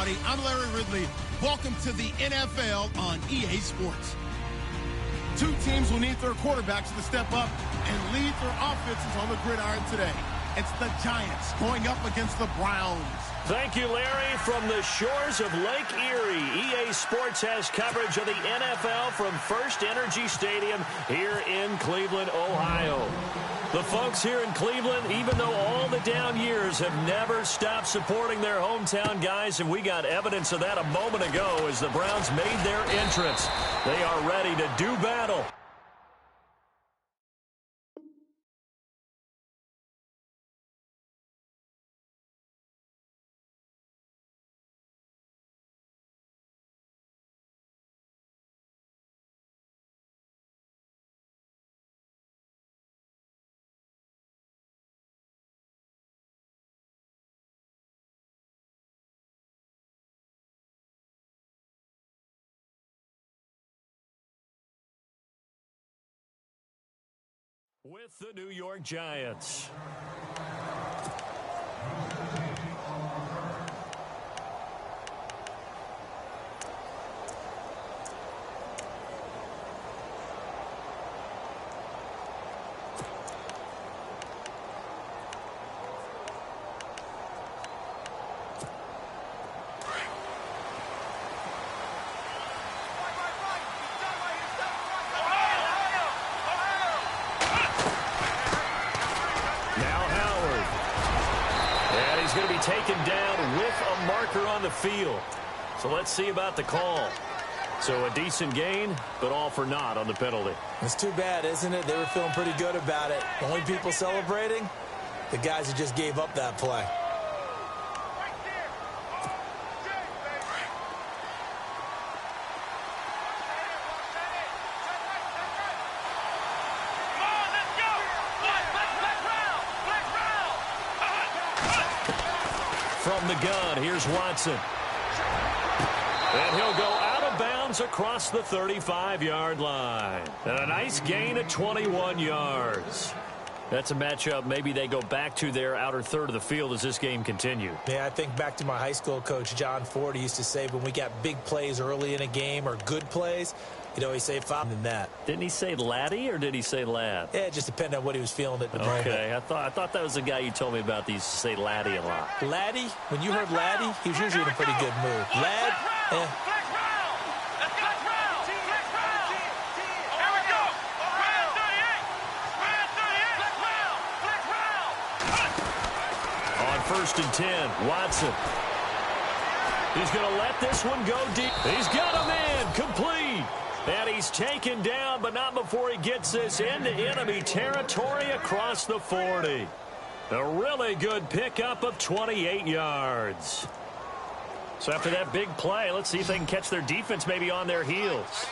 everybody. I'm Larry Ridley. Welcome to the NFL on EA Sports. Two teams will need their quarterbacks to step up and lead their offenses on the gridiron today. It's the Giants going up against the Browns. Thank you, Larry. From the shores of Lake Erie, EA Sports has coverage of the NFL from First Energy Stadium here in Cleveland, Ohio. The folks here in Cleveland, even though all the down years, have never stopped supporting their hometown guys, and we got evidence of that a moment ago as the Browns made their entrance. They are ready to do battle. With the New York Giants. Going to be taken down with a marker on the field. So let's see about the call. So a decent gain, but all for naught on the penalty. It's too bad, isn't it? They were feeling pretty good about it. The only people celebrating, the guys who just gave up that play. From the gun, here's Watson. And he'll go out of bounds across the 35-yard line. And a nice gain of 21 yards. That's a matchup maybe they go back to their outer third of the field as this game continues. Yeah, I think back to my high school coach, John Ford. He used to say when we got big plays early in a game or good plays, he'd always say foul than that. Didn't he say laddie or did he say lad? Yeah, it just depended on what he was feeling at the moment. Okay, I thought that was the guy you told me about. He used to say laddie a lot. Laddie? When you heard laddie, he was usually in a pretty good mood. Lad? Eh. On 1st and 10, Watson. He's going to let this one go deep. He's got him in, complete. And he's taken down, but not before he gets this into enemy territory across the 40. A really good pickup of 28 yards. So after that big play, let's see if they can catch their defense maybe on their heels.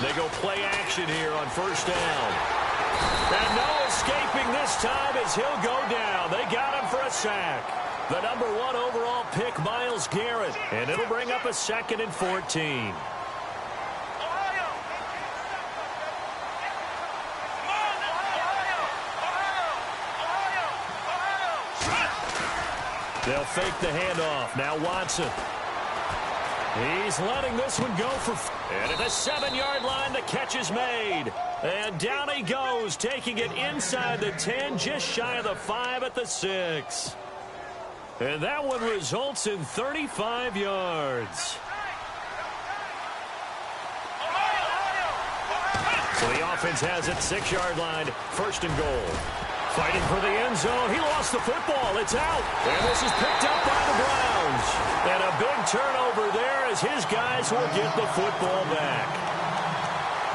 They go play action here on 1st down. And no escaping this time as he'll go down. They got him for a sack. The number 1 overall pick, Myles Garrett. And it'll bring up a 2nd and 14. They'll fake the handoff. Now Watson. He's letting this one go for... And at the 7-yard line, the catch is made. And down he goes, taking it inside the 10, just shy of the 5 at the 6. And that one results in 35 yards. So the offense has it, 6-yard line, 1st and goal. Fighting for the end zone. He lost the football. It's out. And this is picked up by the Browns. And a big turnover there as his guys will get the football back.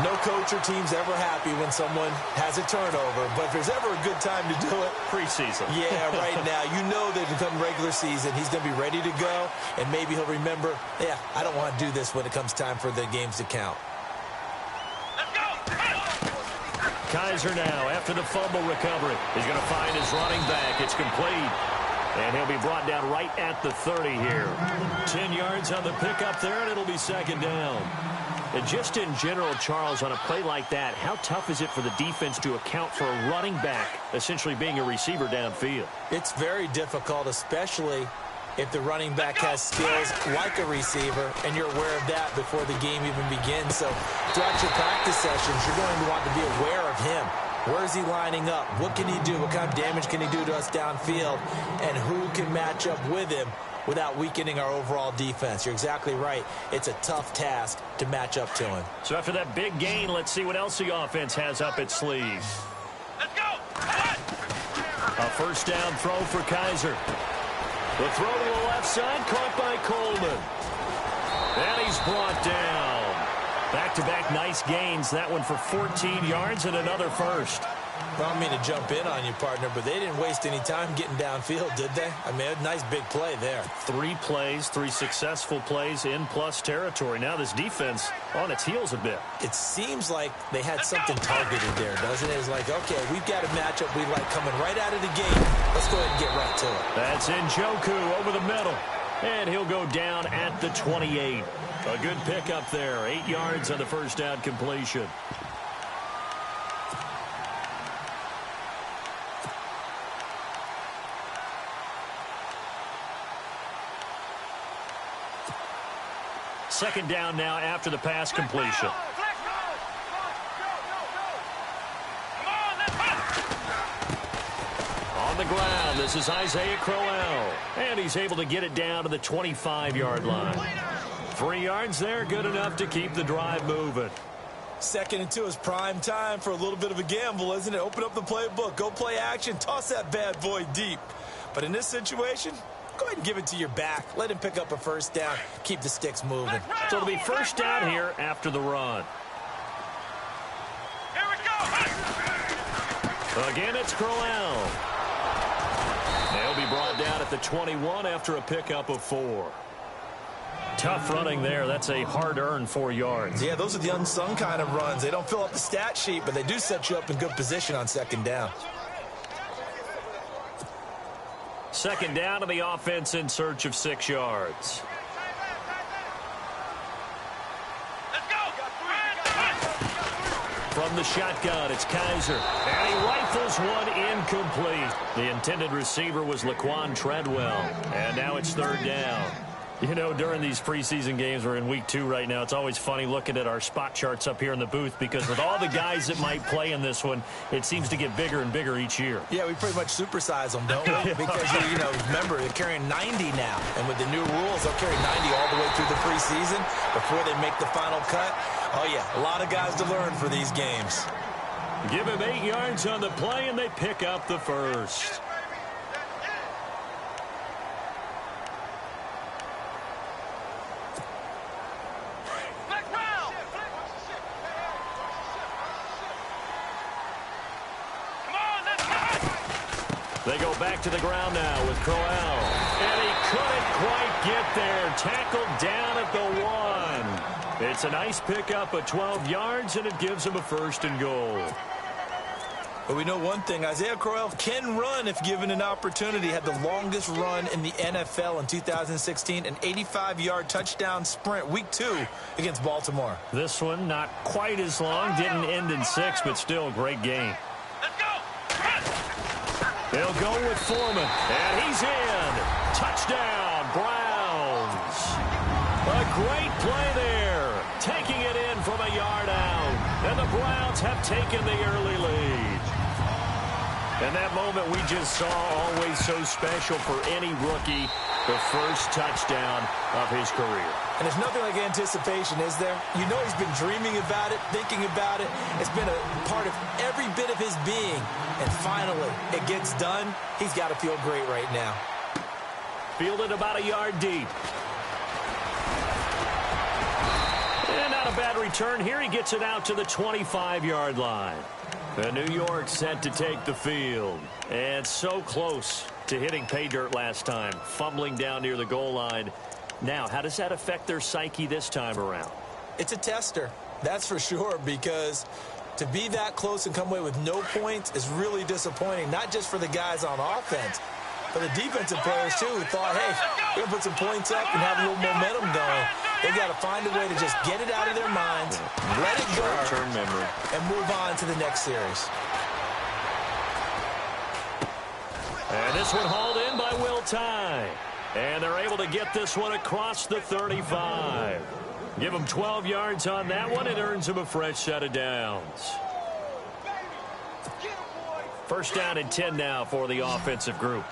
No coach or team's ever happy when someone has a turnover. But if there's ever a good time to do it. Preseason. Yeah, right now. You know that come regular season, he's going to be ready to go. And maybe he'll remember, yeah, I don't want to do this when it comes time for the games to count. Kaiser now, after the fumble recovery, is going to find his running back. It's complete. And he'll be brought down right at the 30 here. 10 yards on the pickup there, and it'll be 2nd down. And just in general, Charles, on a play like that, how tough is it for the defense to account for a running back essentially being a receiver downfield? It's very difficult, especially if the running back has skills like a receiver, and you're aware of that before the game even begins. So throughout your practice sessions, you're going to want to be aware of him. Where is he lining up? What can he do? What kind of damage can he do to us downfield? And who can match up with him without weakening our overall defense? You're exactly right. It's a tough task to match up to him. So after that big gain, let's see what else the offense has up its sleeve. Let's go! A first down throw for Kaiser. The throw to the left side, caught by Coleman. And he's brought down. Back-to-back nice gains. That one for 14 yards and another first. I don't mean to jump in on you, partner, but they didn't waste any time getting downfield, did they? I mean, a nice big play there. 3 plays, 3 successful plays in plus territory. Now this defense on its heels a bit. It seems like they had something targeted there, doesn't it? It's like, okay, we've got a matchup we like coming right out of the gate. Let's go ahead and get right to it. That's Njoku over the middle. And he'll go down at the 28. A good pickup there. 8 yards on the first down completion. Second down now after the pass completion. On the ground, this is Isaiah Crowell. And he's able to get it down to the 25-yard line. 3 yards there, good enough to keep the drive moving. 2nd and 2 is prime time for a little bit of a gamble, isn't it? Open up the playbook, go play action, toss that bad boy deep. But in this situation, go ahead and give it to your back. Let him pick up a first down. Keep the sticks moving. So it'll be first down here after the run. Here we go. Again, it's Crowell. They'll be brought down at the 21 after a pickup of 4. Tough running there. That's a hard-earned 4 yards. Yeah, those are the unsung kind of runs. They don't fill up the stat sheet, but they do set you up in good position on second down. Second down to the offense in search of 6 yards. Let's go. From the shotgun, it's Kaiser. And he rifles one incomplete. The intended receiver was Laquan Treadwell. And now it's third down. You know, during these preseason games, we're in week 2 right now, it's always funny looking at our spot charts up here in the booth because with all the guys that might play in this one, it seems to get bigger and bigger each year. Yeah, we pretty much supersize them, don't we? Because, you know, remember, they're carrying 90 now. And with the new rules, they'll carry 90 all the way through the preseason before they make the final cut. Oh, yeah, a lot of guys to learn for these games. Give him 8 yards on the play, and they pick up the first. They go back to the ground now with Crowell. And he couldn't quite get there. Tackled down at the 1. It's a nice pickup of 12 yards, and it gives him a first and goal. But we know one thing. Isaiah Crowell can run if given an opportunity. Had the longest run in the NFL in 2016, an 85-yard touchdown sprint, week 2 against Baltimore. This one not quite as long. Didn't end in 6, but still a great game. They'll go with Foreman, and he's in. Touchdown, Browns. A great play there, taking it in from a yard out. And the Browns have taken the early lead. And that moment we just saw, always so special for any rookie, the first touchdown of his career. And there's nothing like anticipation, is there? You know he's been dreaming about it, thinking about it. It's been a part of every bit of his being. And finally, it gets done. He's got to feel great right now. Fielded about a yard deep. And not a bad return here. He gets it out to the 25-yard line. And New York set to take the field. And so close to hitting pay dirt last time. Fumbling down near the goal line. Now, how does that affect their psyche this time around? It's a tester, that's for sure, because to be that close and come away with no points is really disappointing, not just for the guys on offense, but the defensive players, too, who thought, hey, we're going to put some points up and have a little momentum going. They've got to find a way to just get it out of their minds, let it go, short-term memory, and move on to the next series. And this one hauled in by Will Tye. And they're able to get this one across the 35. Give them 12 yards on that one. It earns them a fresh set of downs. First down and 10 now for the offensive group.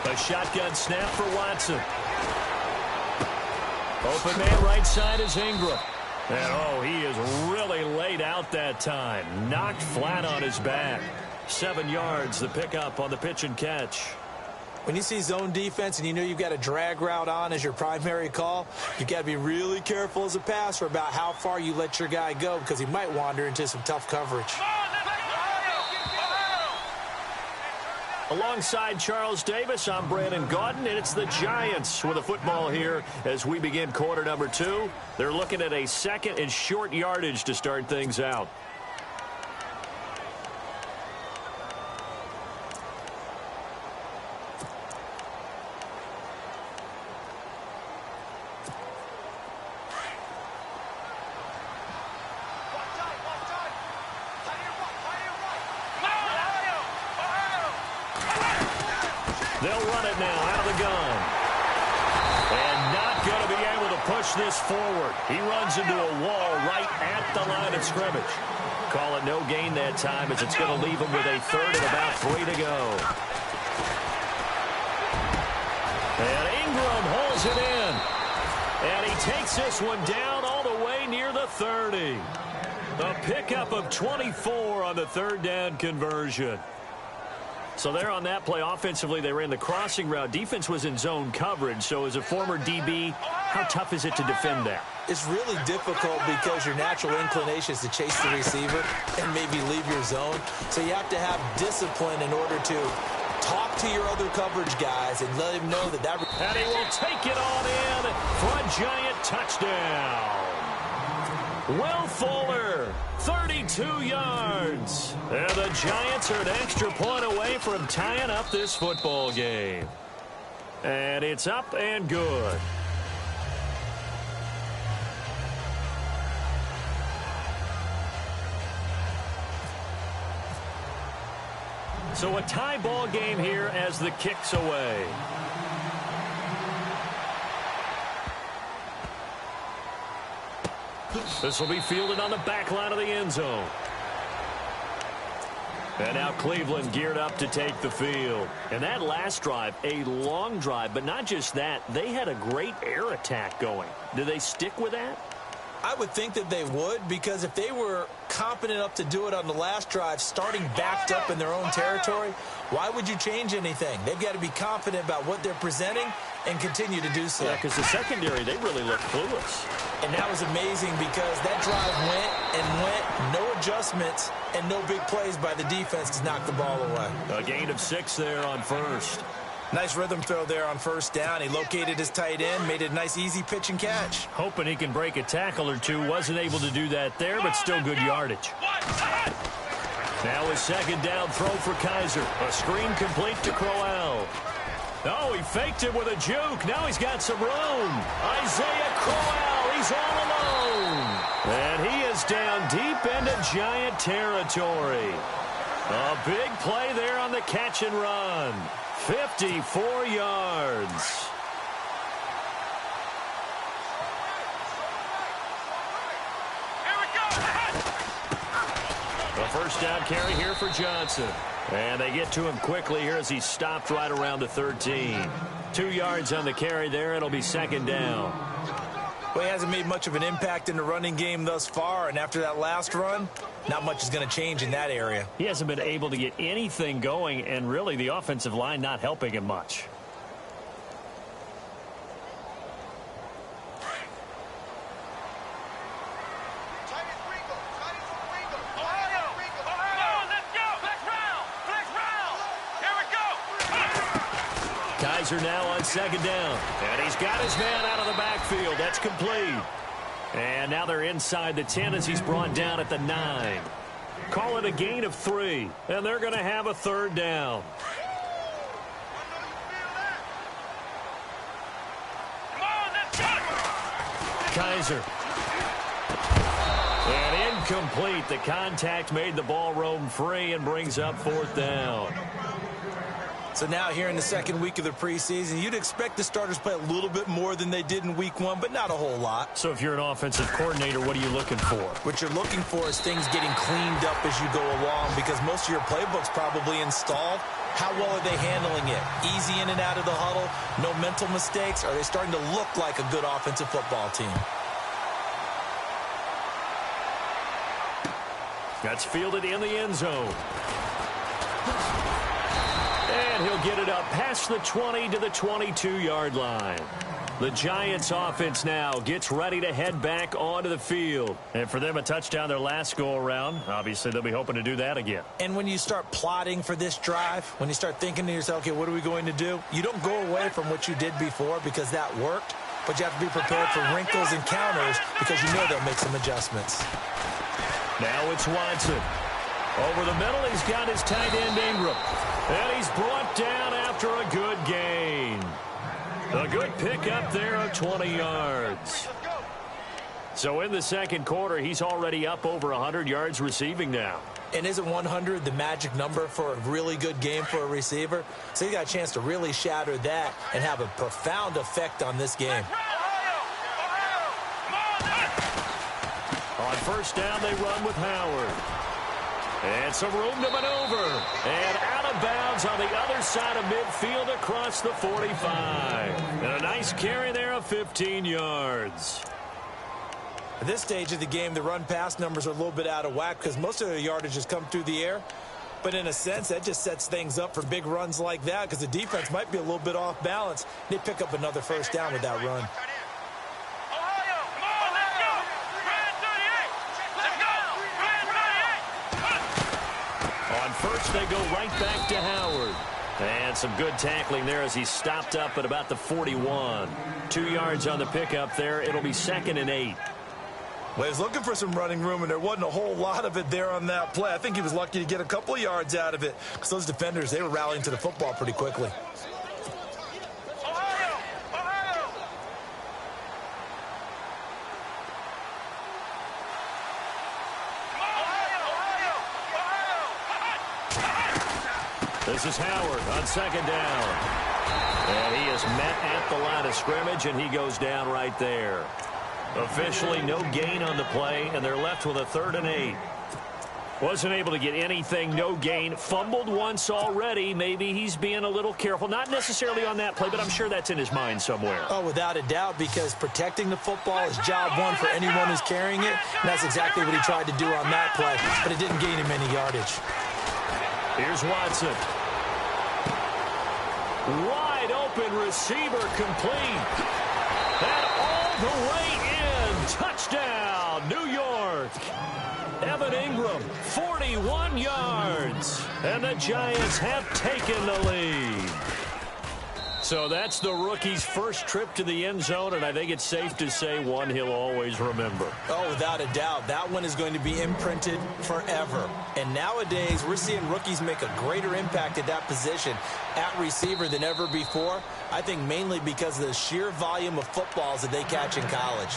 A shotgun snap for Watson. Open man right side is Ingram. And, oh, he is really laid out that time. Knocked flat on his back. 7 yards, the pickup on the pitch and catch. When you see zone defense and you know you've got a drag route on as your primary call, you've got to be really careful as a passer about how far you let your guy go because he might wander into some tough coverage. Alongside Charles Davis, I'm Brandon Gaudin, and it's the Giants with a football here as we begin quarter number 2. They're looking at a second and short yardage to start things out. They'll run it now out of the gun. And not going to be able to push this forward. He runs into a wall right at the line of scrimmage. Call it no gain that time as it's going to leave him with a third and about 3 to go. And Ingram holds it in. And he takes this one down all the way near the 30. A pickup of 24 on the third down conversion. So there on that play, offensively, they ran the crossing route. Defense was in zone coverage. So as a former DB, how tough is it to defend that? It's really difficult because your natural inclination is to chase the receiver and maybe leave your zone. So you have to have discipline in order to talk to your other coverage guys and let him know that that... And he will take it on in for a Giant touchdown. Will Fuller, 32 yards. And the Giants are an extra point away from tying up this football game. And it's up and good. So a tie ball game here as the kick's away. This will be fielded on the back line of the end zone. And now Cleveland geared up to take the field. And that last drive, a long drive, but not just that. They had a great air attack going. Do they stick with that? I would think that they would, because if they were competent enough to do it on the last drive, starting backed up in their own territory, why would you change anything? They've got to be confident about what they're presenting and continue to do so. Yeah, because the secondary, they really looked clueless. And that was amazing because that drive went and went, no adjustments, and no big plays by the defense to knock the ball away. A gain of 6 there on first. Nice rhythm throw there on first down. He located his tight end, made it a nice, easy pitch and catch. Hoping he can break a tackle or two. Wasn't able to do that there, but still good yardage. Now a second down throw for Kaiser. A screen complete to Crowell. Oh, he faked it with a juke. Now he's got some room. Isaiah Crowell, he's all alone. And he is down deep into Giant territory. A big play there on the catch and run. 54 yards. A first down carry here for Johnson. And they get to him quickly here as he stopped right around the 13. 2 yards on the carry there. It'll be second down. Well, he hasn't made much of an impact in the running game thus far, and after that last run, not much is going to change in that area. He hasn't been able to get anything going, and really the offensive line not helping him much. Kaiser now on second down. And he's got his man out of the backfield. That's complete. And now they're inside the 10 as he's brought down at the 9. Call it a gain of 3, and they're going to have a third down. Kaiser. And incomplete. The contact made the ball roam free and brings up fourth down. So now here in the second week of the preseason, you'd expect the starters play a little bit more than they did in week 1, but not a whole lot. So if you're an offensive coordinator, what are you looking for? What you're looking for is things getting cleaned up as you go along, because most of your playbook's probably installed. How well are they handling it? Easy in and out of the huddle, no mental mistakes? Are they starting to look like a good offensive football team? That's fielded in the end zone. And he'll get it up past the 20 to the 22-yard line. The Giants offense now gets ready to head back onto the field. And for them, a touchdown their last go-around. Obviously, they'll be hoping to do that again. And when you start plotting for this drive, when you start thinking to yourself, okay, what are we going to do? You don't go away from what you did before because that worked, but you have to be prepared for wrinkles and counters because you know they'll make some adjustments. Now it's Watson. Over the middle, he's got his tight end Ingram. And he's brought down after a good gain. A good pickup there of 20 yards. So in the second quarter, he's already up over 100 yards receiving now. And isn't 100 the magic number for a really good game for a receiver? So he got a chance to really shatter that and have a profound effect on this game. On first down, they run with Howard. And some room to maneuver. And out of bounds on the other side of midfield across the 45. And a nice carry there of 15 yards. At this stage of the game, the run-pass numbers are a little bit out of whack because most of the yardage has come through the air. But in a sense, that just sets things up for big runs like that because the defense might be a little bit off balance. They pick up another first down with that run. On first, they go right back to Howard. And some good tackling there as he stopped up at about the 41. 2 yards on the pickup there. It'll be 2nd and 8. Well, he's looking for some running room, and there wasn't a whole lot of it there on that play. I think he was lucky to get a couple of yards out of it because those defenders, they were rallying to the football pretty quickly. This is Howard on second down. And he is met at the line of scrimmage, and he goes down right there. Officially no gain on the play, and they're left with a 3rd and 8. Wasn't able to get anything, no gain. Fumbled once already. Maybe he's being a little careful. Not necessarily on that play, but I'm sure that's in his mind somewhere. Oh, without a doubt, because protecting the football is job one for anyone who's carrying it. And that's exactly what he tried to do on that play, but it didn't gain him any yardage. Here's Watson. Wide open receiver complete. And all the way in. Touchdown, New York. Evan Ingram, 41 yards. And the Giants have taken the lead. So that's the rookie's first trip to the end zone, and I think it's safe to say one he'll always remember. Oh, without a doubt. That one is going to be imprinted forever. And nowadays, we're seeing rookies make a greater impact at that position at receiver than ever before. I think mainly because of the sheer volume of footballs that they catch in college.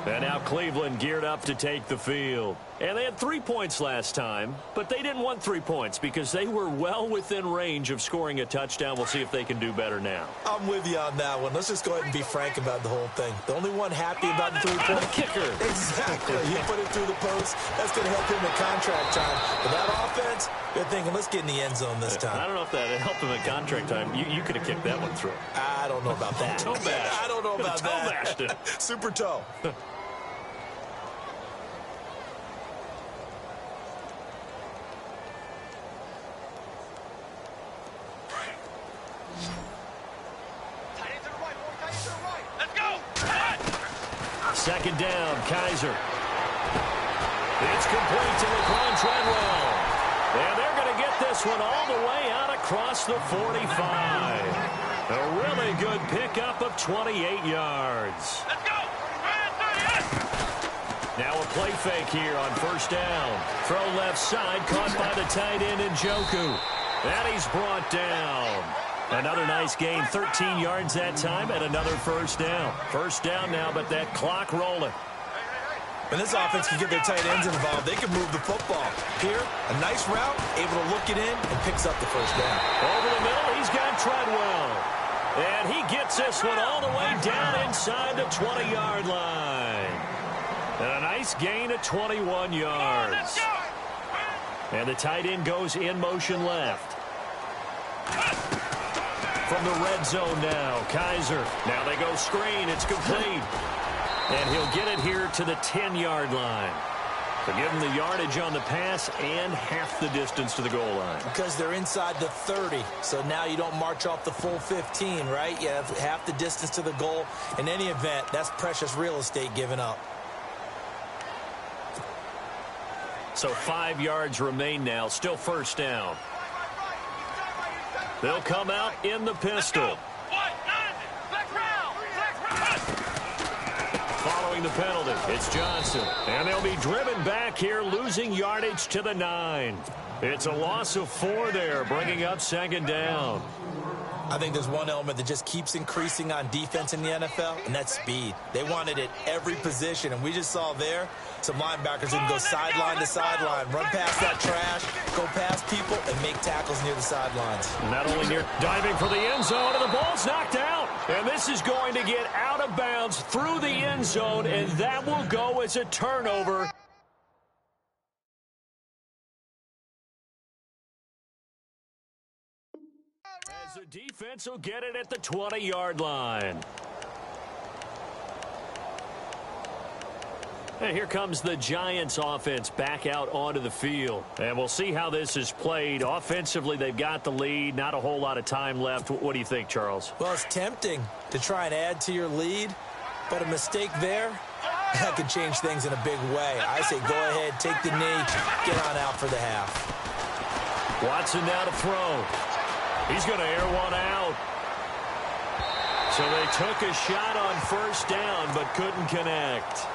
And now Cleveland geared up to take the field. And they had 3 points last time, but they didn't want 3 points because they were well within range of scoring a touchdown. We'll see if they can do better now. I'm with you on that one. Let's just go ahead and be frank about the whole thing. The only one happy about the 3-point kicker. Exactly. You put it through the post. That's going to help him at contract time. But that offense, they're thinking, let's get in the end zone this time. I don't know if that helped him at contract time. You could have kicked that one through. I don't know about that. Toe bash. I don't know about toe that. Bashed it. Super toe. Second down, Kaiser. It's complete to Laquan Treadwell. And they're going to get this one all the way out across the 45. A really good pickup of 28 yards. Let's go! Now a play fake here on first down. Throw left side, caught by the tight end Njoku. And he's brought down. Another nice gain, 13 yards that time, and another first down. First down now, but that clock rolling. When this offense can get their tight ends involved, they can move the football. Here, a nice route, able to look it in, and picks up the first down. Over the middle, he's got Treadwell. And he gets this one all the way down inside the 20-yard line. And a nice gain of 21 yards. And the tight end goes in motion left. From the red zone now, Kaiser. Now they go screen. It's complete. And he'll get it here to the 10-yard line. So give him the yardage on the pass and half the distance to the goal line. Because they're inside the 30, so now you don't march off the full 15, right? You have half the distance to the goal. In any event, that's precious real estate given up. So 5 yards remain now, still first down. They'll come out in the pistol. Following the penalty, it's Johnson. And they'll be driven back here, losing yardage to the 9. It's a loss of 4 there, bringing up second down. I think there's one element that just keeps increasing on defense in the NFL, and that's speed. They want it at every position, and we just saw there some linebackers who can go sideline to sideline, run past that trash, go past people, and make tackles near the sidelines. Not only near diving for the end zone, and the ball's knocked out. And this is going to get out of bounds through the end zone, and that will go as a turnover. As the defense will get it at the 20-yard line. And here comes the Giants offense back out onto the field. And we'll see how this is played. Offensively, they've got the lead. Not a whole lot of time left. What do you think, Charles? Well, it's tempting to try and add to your lead, but a mistake there, that could change things in a big way. I say go ahead, take the knee, get on out for the half. Watson now to throw. He's going to air one out. So they took a shot on first down, but couldn't connect.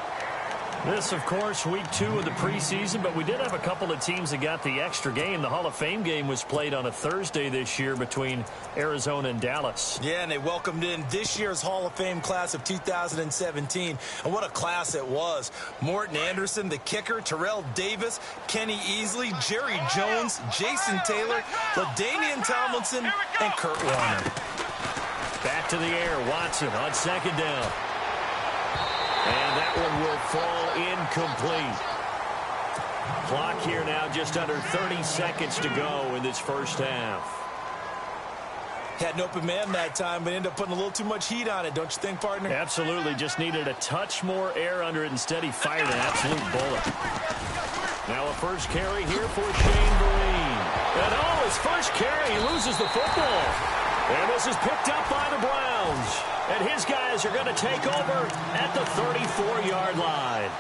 This, of course, week 2 of the preseason, but we did have a couple of teams that got the extra game. The Hall of Fame game was played on a Thursday this year between Arizona and Dallas. Yeah, and they welcomed in this year's Hall of Fame class of 2017. And what a class it was. Morton Anderson, the kicker, Terrell Davis, Kenny Easley, Jerry Jones, Jason Taylor, LaDainian Tomlinson, and Kurt Warner. Back to the air, Watson on second down. And that one will fall incomplete. Clock here now just under 30 seconds to go in this first half. Had an open man that time, but ended up putting a little too much heat on it, don't you think, partner? Absolutely. Just needed a touch more air under it. Instead, he fired an absolute bullet. Now a first carry here for Shane Vereen. And oh, his first carry, he loses the football. And this is picked up by the Browns. And his guys are going to take over at the 34-yard line.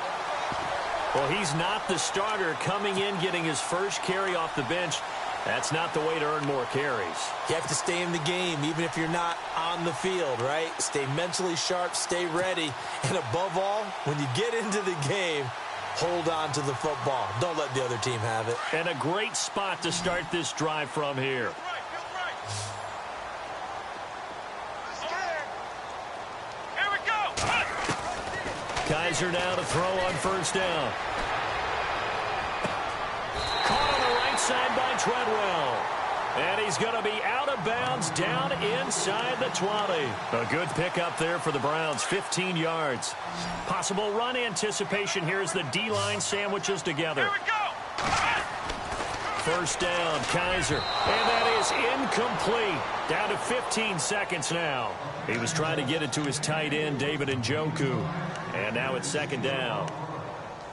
Well, he's not the starter coming in, getting his first carry off the bench. That's not the way to earn more carries. You have to stay in the game, even if you're not on the field, right? Stay mentally sharp, stay ready. And above all, when you get into the game, hold on to the football. Don't let the other team have it. And a great spot to start this drive from here. Kaiser now to throw on first down. Caught on the right side by Treadwell. And he's going to be out of bounds down inside the 20. A good pickup there for the Browns, 15 yards. Possible run anticipation here as the D-line sandwiches together. Here we go. First down, Kaiser. And that is incomplete. Down to 15 seconds now. He was trying to get it to his tight end, David Njoku. And now it's second down.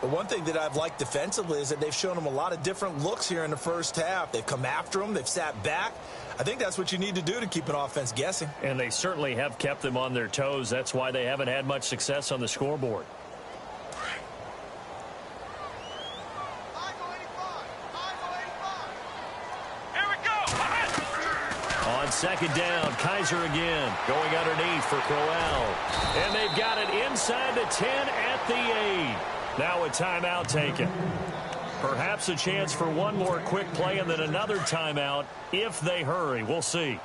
But one thing that I've liked defensively is that they've shown him a lot of different looks here in the first half. They've come after him. They've sat back. I think that's what you need to do to keep an offense guessing. And they certainly have kept them on their toes. That's why they haven't had much success on the scoreboard. On second down, Kaiser again, going underneath for Crowell. And they've got it inside the 10 at the 8. Now a timeout taken. Perhaps a chance for one more quick play and then another timeout if they hurry. We'll see.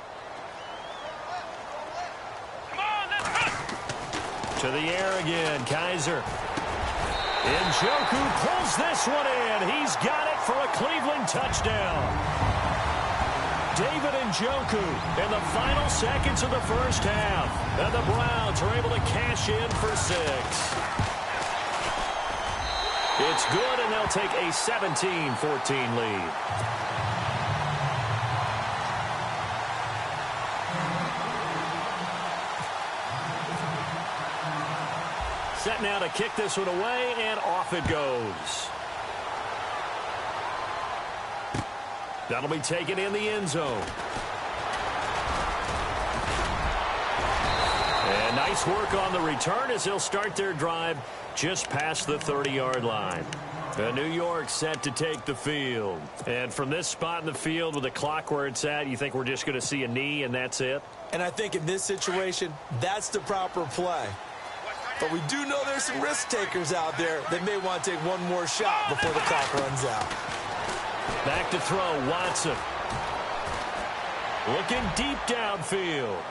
Come on, let's go. To the air again, Kaiser. Njoku pulls this one in. He's got it for a Cleveland touchdown. David Njoku in the final seconds of the first half. And the Browns are able to cash in for 6. It's good, and they'll take a 17-14 lead. Set now to kick this one away, and off it goes. That'll be taken in the end zone. And nice work on the return as they'll start their drive just past the 30-yard line. New York set to take the field. And from this spot in the field with the clock where it's at, you think we're just going to see a knee and that's it? And I think in this situation, that's the proper play. But we do know there's some risk takers out there that may want to take one more shot before the clock runs out. Back to throw, Watson. Looking deep downfield.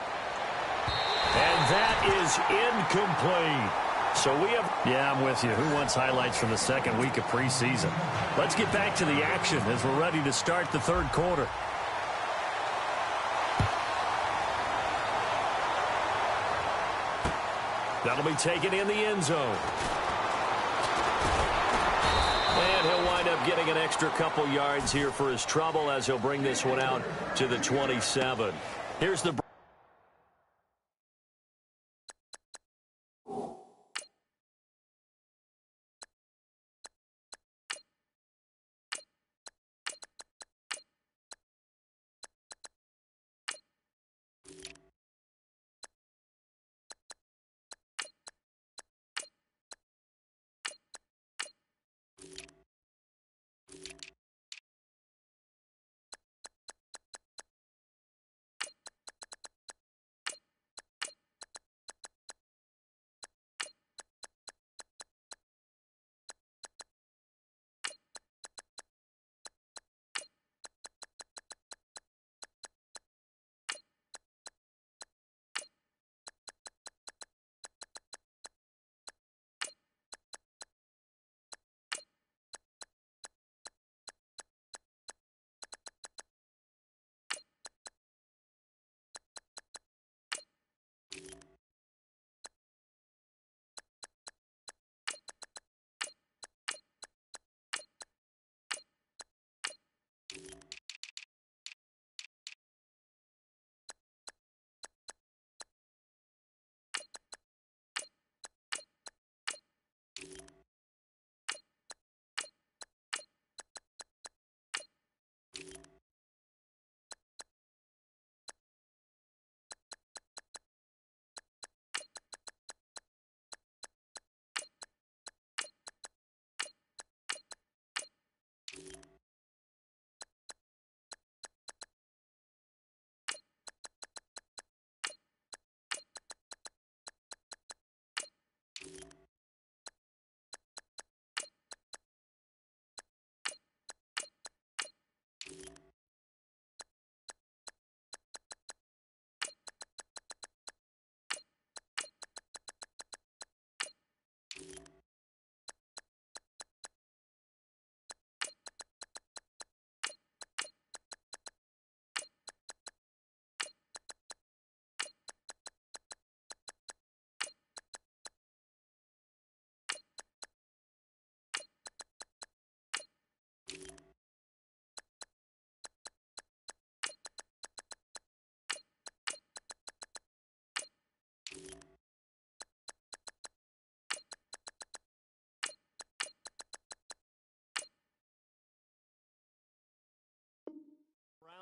And that is incomplete. So we have, yeah, I'm with you. Who wants highlights from the second week of preseason? Let's get back to the action as we're ready to start the third quarter. That'll be taken in the end zone. And he'll wind up getting an extra couple yards here for his trouble as he'll bring this one out to the 27. Here's the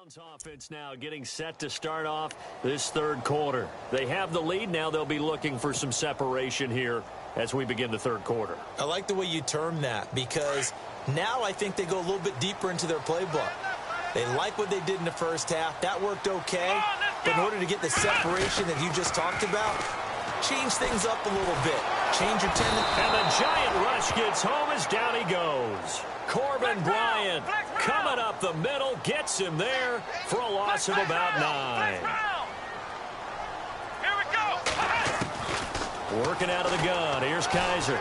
Browns offense now getting set to start off this third quarter. They have the lead. Now they'll be looking for some separation here as we begin the third quarter. I like the way you term that because now I think they go a little bit deeper into their playbook. They like what they did in the first half. That worked okay. But in order to get the separation that you just talked about, change things up a little bit. Change your tendency. And the giant rush gets home as down he goes. Corbin Bryant coming up the middle, gets him there for a loss of about 9. Here we go. Working out of the gun. Here's Kaiser.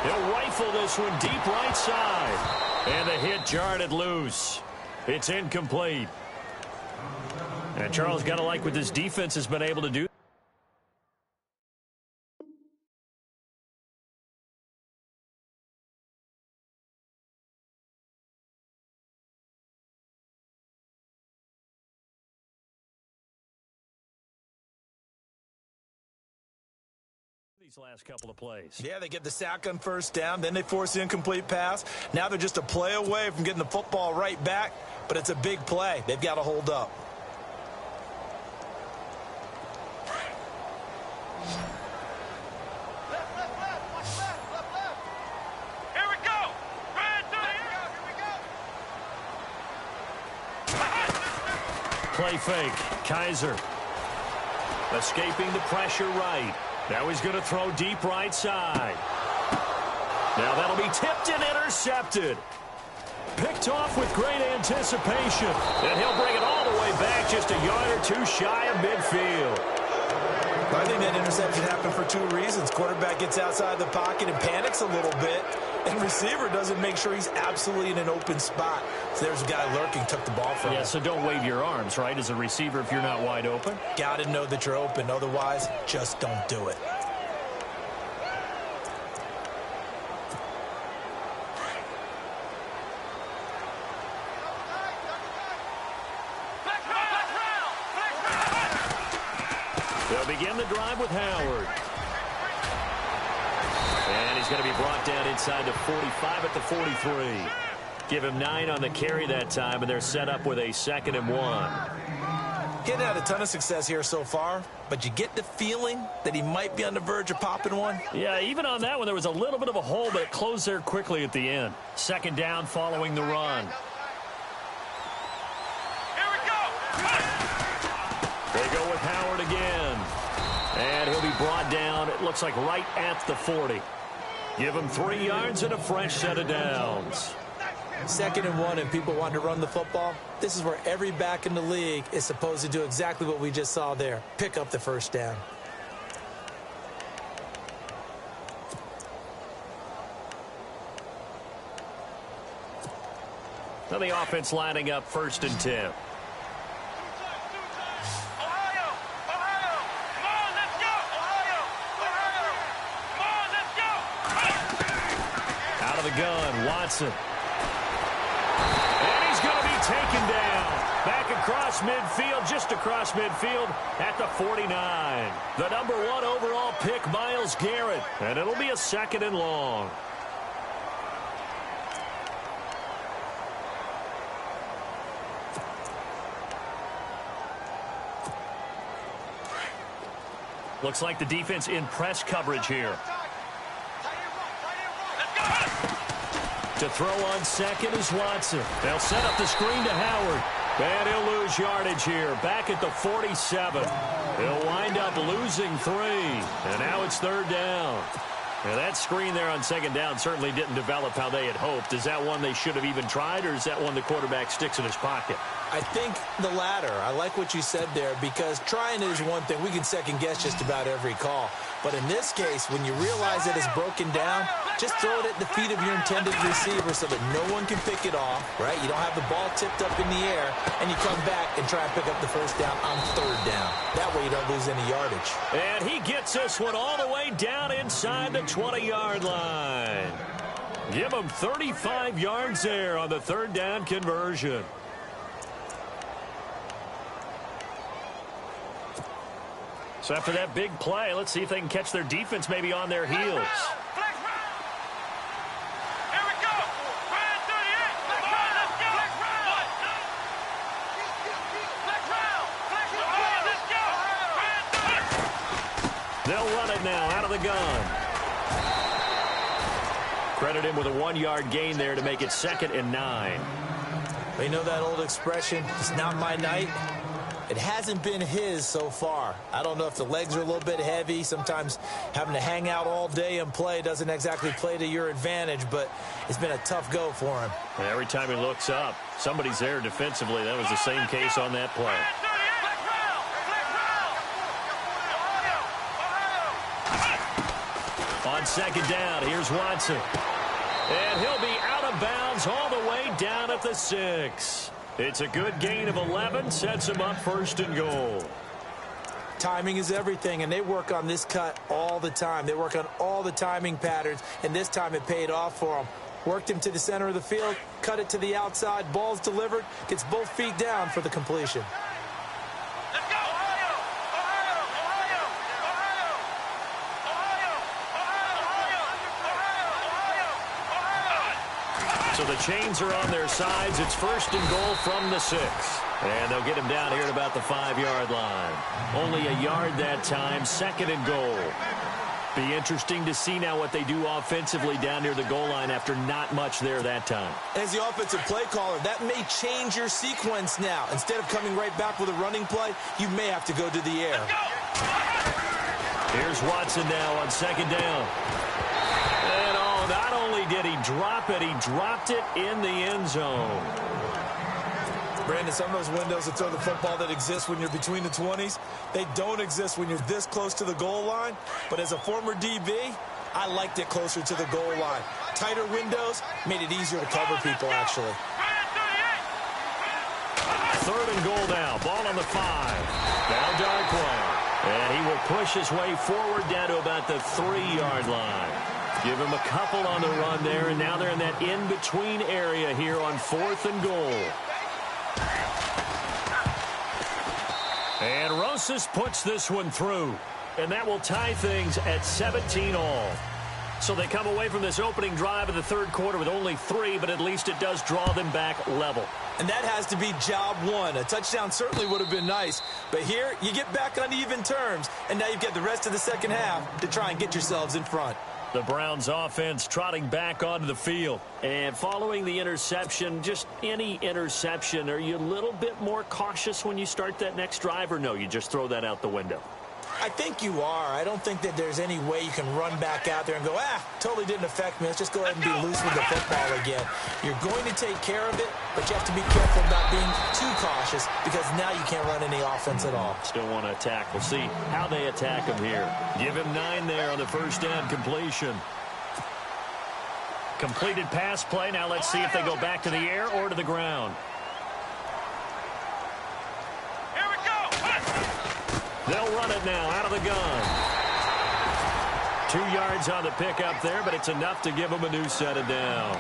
He'll rifle this one deep right side. And the hit jarred it loose. It's incomplete. And Charles, got to like what this defense has been able to do. These last couple of plays. Yeah, they get the sack on first down, then they force the incomplete pass. Now they're just a play away from getting the football right back, but it's a big play. They've got to hold up. Here we go. Right through the Play fake. Kaiser escaping the pressure right. Now he's going to throw deep right side. Now that'll be tipped and intercepted. Picked off with great anticipation. And he'll bring it all the way back just a yard or two shy of midfield. I think that interception happened for 2 reasons. Quarterback gets outside the pocket and panics a little bit. And receiver doesn't make sure he's absolutely in an open spot. So there's a guy lurking, took the ball from him. Yeah, so don't wave your arms, right, as a receiver if you're not wide open. Got to know that you're open. Otherwise, just don't do it. They'll begin the drive with Howard. And he's going to be brought down inside the 45 at the 43. Give him 9 on the carry that time, and they're set up with a 2nd and 1. Getting had a ton of success here so far, but you get the feeling that he might be on the verge of popping one. Yeah, even on that one, there was a little bit of a hole, but it closed there quickly at the end. 2nd down following the run. Here we go. They go with Howard again. And he'll be brought down, it looks like right at the 40. Give him 3 yards and a fresh set of downs. 2nd and 1, and people want to run the football. This is where every back in the league is supposed to do exactly what we just saw there. Pick up the first down. Now the offense lining up 1st and 10. Out of the gun, Watson. And he's going to be taken down. Back across midfield, just across midfield at the 49. The number 1 overall pick, Myles Garrett. And it'll be a 2nd and long. Looks like the defense in press coverage here. To throw on 2nd is Watson. They'll set up the screen to Howard. And he'll lose yardage here. Back at the 47. He'll wind up losing 3. And now it's 3rd down. Now that screen there on 2nd down certainly didn't develop how they had hoped. Is that one they should have even tried, or is that one the quarterback sticks in his pocket? I think the latter. I like what you said there, because trying it is one thing. We can second guess just about every call. But in this case, when you realize that it's broken down, just throw it at the feet of your intended receiver so that no one can pick it off, right? You don't have the ball tipped up in the air, and you come back and try and pick up the first down on 3rd down. That way you don't lose any yardage. And he gets this one all the way down inside the 20-yard line. Give him 35 yards there on the 3rd down conversion. So after that big play, let's see if they can catch their defense maybe on their heels. Here we go. Right 38. Come on, let's go. They'll run it now out of the gun. Credit him with a 1-yard gain there to make it 2nd and 9. They know that old expression, it's not my night. It hasn't been his so far. I don't know if the legs are a little bit heavy. Sometimes having to hang out all day and play doesn't exactly play to your advantage, but it's been a tough go for him. Every time he looks up, somebody's there defensively. That was the same case on that play. On second down, here's Watson. And he'll be out of bounds all the way down at the 6. It's a good gain of 11, sets him up 1st and goal. Timing is everything, and they work on this cut all the time. They work on all the timing patterns, and this time it paid off for them. Worked him to the center of the field, cut it to the outside, ball's delivered, gets both feet down for the completion. Let's go! Ohio! Ohio! Ohio! Ohio! Ohio! Ohio! So the chains are on their sides. It's 1st and goal from the 6. And they'll get him down here at about the 5-yard line. Only a yard that time, 2nd and goal. Be interesting to see now what they do offensively down near the goal line after not much there that time. As the offensive play caller, that may change your sequence now. Instead of coming right back with a running play, you may have to go to the air. Here's Watson now on 2nd down. And not only did he drop it, he dropped it in the end zone. Brandon, some of those windows to throw the football that exist when you're between the 20s, they don't exist when you're this close to the goal line. But as a former DB, I liked it closer to the goal line. Tighter windows made it easier to cover people, actually. 3rd and goal now. Ball on the 5. Now Darkwa. And he will push his way forward down to about the 3-yard line. Give him a couple on the run there, and now they're in that in-between area here on 4th and goal. And Rosas puts this one through, and that will tie things at 17 all. So they come away from this opening drive of the 3rd quarter with only 3, but at least it does draw them back level. And that has to be job 1. A touchdown certainly would have been nice, but here you get back on even terms, and now you've got the rest of the second half to try and get yourselves in front. The Browns offense trotting back onto the field. And following the interception, just any interception, are you a little bit more cautious when you start that next drive, or no, you just throw that out the window? I think you are. I don't think that there's any way you can run back out there and go, totally didn't affect me. Let's just go ahead and be loose with the football again. You're going to take care of it, but you have to be careful about being too cautious because now you can't run any offense at all. Still want to attack. We'll see how they attack him here. Give him 9 there on the 1st down completion. Completed pass play. Now let's see if they go back to the air or to the ground. They'll run it now out of the gun. 2 yards on the pickup there, but it's enough to give them a new set of downs.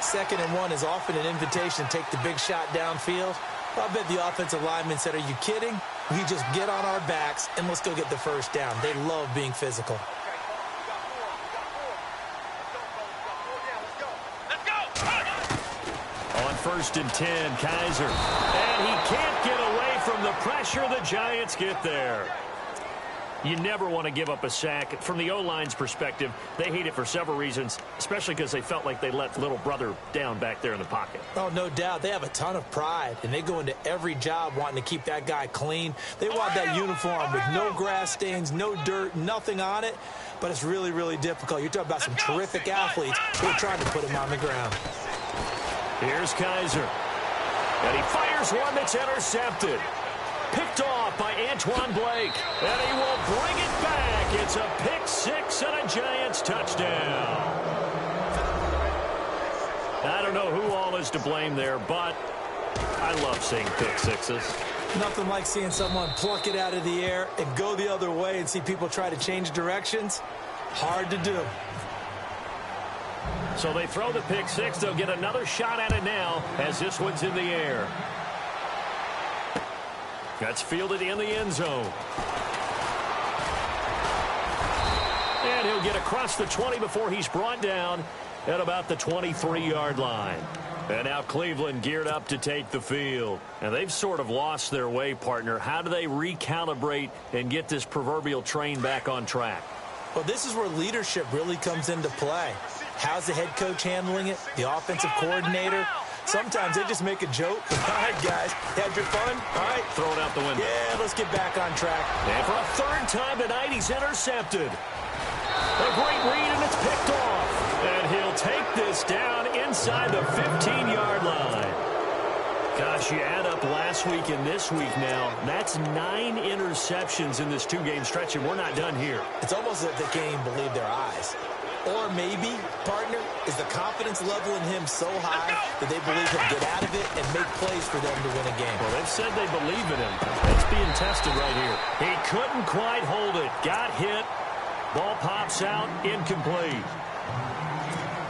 2nd and 1 is often an invitation to take the big shot downfield. I bet the offensive lineman said, are you kidding? We just get on our backs and let's go get the 1st down. They love being physical. On 1st and 10, Kaiser. And he can't get away from the pressure. The Giants get there. You never want to give up a sack. From the O-line's perspective, they hate it for several reasons, especially because they felt like they let little brother down back there in the pocket. Oh, no doubt. They have a ton of pride, and they go into every job wanting to keep that guy clean. They want that uniform with no grass stains, no dirt, nothing on it, but it's really, really difficult. You're talking about some terrific athletes who are trying to put him on the ground. Here's Kaiser. And he fires one that's intercepted. Picked off by Antoine Blake. And he will bring it back. It's a pick 6 and a Giants touchdown. I don't know who all is to blame there, but I love seeing pick 6s. Nothing like seeing someone pluck it out of the air and go the other way and see people try to change directions. Hard to do. So they throw the pick 6. They'll get another shot at it now as this one's in the air. That's fielded in the end zone. And he'll get across the 20 before he's brought down at about the 23-yard line. And now Cleveland geared up to take the field. And they've sort of lost their way, partner. How do they recalibrate and get this proverbial train back on track? Well, this is where leadership really comes into play. How's the head coach handling it? The offensive coordinator? Sometimes they just make a joke. All right, guys, had your fun? All right. Throw it out the window. Yeah, let's get back on track. And for a third time tonight, he's intercepted. A great read, and it's picked off. And he'll take this down inside the 15-yard line. Gosh, you add up last week and this week now. That's 9 interceptions in this 2-game stretch, and we're not done here. It's almost as if they can't even believe their eyes. Or maybe, partner, is the confidence level in him so high that they believe he'll get out of it and make plays for them to win a game. Well, they've said they believe in him. It's being tested right here. He couldn't quite hold it. Got hit. Ball pops out. Incomplete.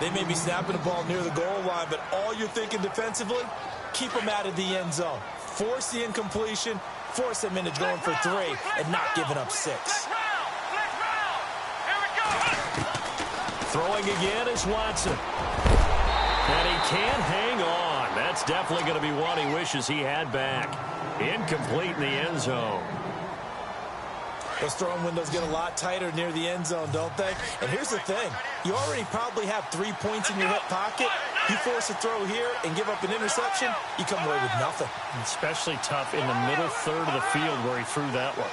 They may be snapping the ball near the goal line, but all you're thinking defensively, keep them out of the end zone. Force the incompletion, force them into going for 3, and not giving up 6. Throwing again is Watson. And he can't hang on. That's definitely going to be one he wishes he had back. Incomplete in the end zone. Those throwing windows get a lot tighter near the end zone, don't they? And here's the thing. You already probably have 3 points in your hip pocket. You force a throw here and give up an interception, you come away with nothing. Especially tough in the middle third of the field where he threw that one.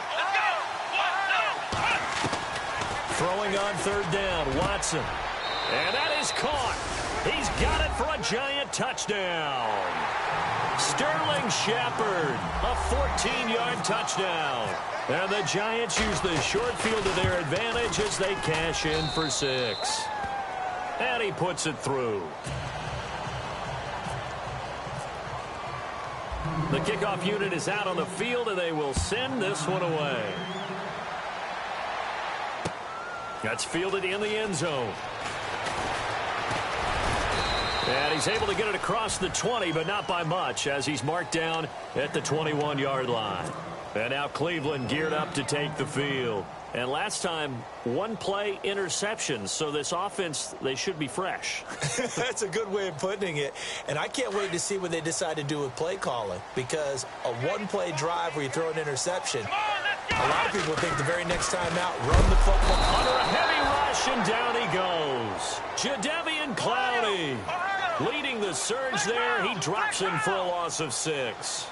Throwing on third down, Watson. And that is caught. He's got it for a giant touchdown. Sterling Shepard, a 14-yard touchdown. And the Giants use the short field to their advantage as they cash in for 6. And he puts it through. The kickoff unit is out on the field, and they will send this one away. That's fielded in the end zone. And he's able to get it across the 20, but not by much, as he's marked down at the 21-yard line. And now Cleveland geared up to take the field. And last time, 1-play interceptions. So this offense, they should be fresh. That's a good way of putting it. And I can't wait to see what they decide to do with play calling. Because a 1-play drive where you throw an interception, a lot of people think the very next time out, run the football. Under a heavy rush, and down he goes. Jadeveon Clowney leading the surge there. He drops him for a loss of 6.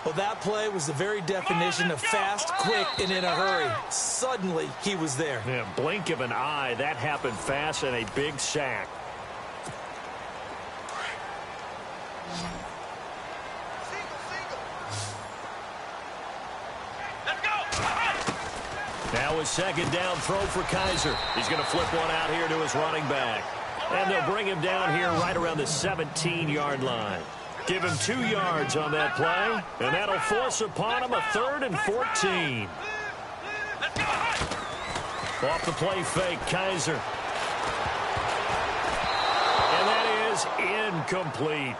Well, that play was the very definition of fast, quick, and in a hurry. Suddenly, he was there. Yeah, blink of an eye. That happened fast, and a big sack. Now a second down throw for Kaiser. He's going to flip one out here to his running back. And they'll bring him down here right around the 17-yard line. Give him 2 yards on that play, and that'll force upon him a 3rd and 14. Off the play fake, Kaiser. And that is incomplete.